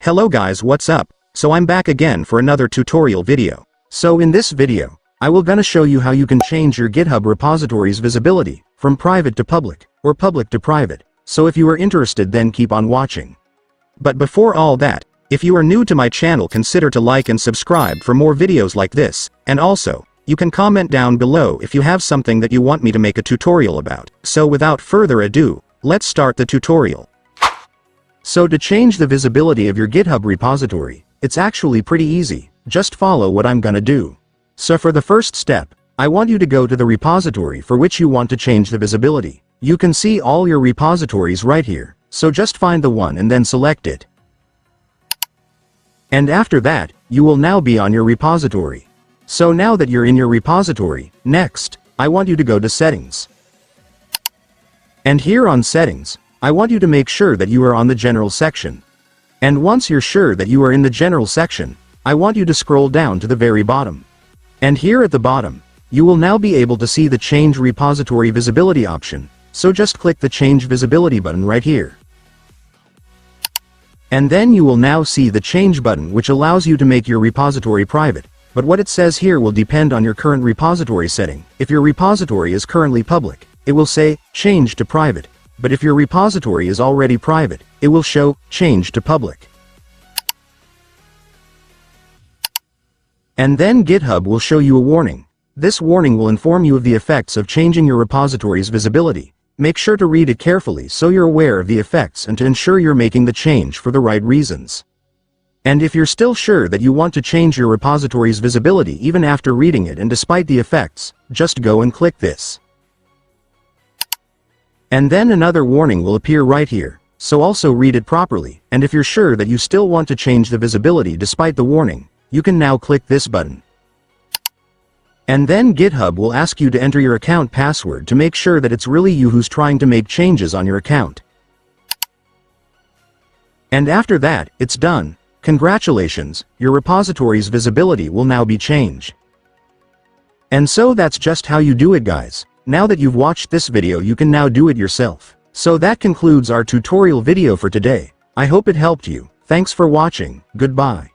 Hello guys, what's up? So I'm back again for another tutorial video. So in this video, I will gonna show you how you can change your GitHub repository's visibility from private to public, or public to private. So if you are interested, then keep on watching. But before all that, if you are new to my channel, consider to like and subscribe for more videos like this, and also, you can comment down below if you have something that you want me to make a tutorial about. So without further ado, let's start the tutorial. So to change the visibility of your GitHub repository, it's actually pretty easy, just follow what I'm gonna do. So for the first step, I want you to go to the repository for which you want to change the visibility. You can see all your repositories right here, so just find the one and then select it. And after that, you will now be on your repository. So now that you're in your repository, next, I want you to go to Settings. And here on Settings, I want you to make sure that you are on the General section. And once you're sure that you are in the General section, I want you to scroll down to the very bottom. And here at the bottom, you will now be able to see the Change Repository Visibility option, so just click the Change Visibility button right here. And then you will now see the Change button, which allows you to make your repository private, but what it says here will depend on your current repository setting. If your repository is currently public, it will say, Change to Private. But if your repository is already private, it will show, Change to Public. And then GitHub will show you a warning. This warning will inform you of the effects of changing your repository's visibility. Make sure to read it carefully so you're aware of the effects and to ensure you're making the change for the right reasons. And if you're still sure that you want to change your repository's visibility even after reading it and despite the effects, just go and click this. And then another warning will appear right here, so also read it properly, and if you're sure that you still want to change the visibility despite the warning, you can now click this button. And then GitHub will ask you to enter your account password to make sure that it's really you who's trying to make changes on your account. And after that, it's done. Congratulations, your repository's visibility will now be changed. And so that's just how you do it, guys. Now that you've watched this video, you can now do it yourself. So that concludes our tutorial video for today. I hope it helped you. Thanks for watching. Goodbye.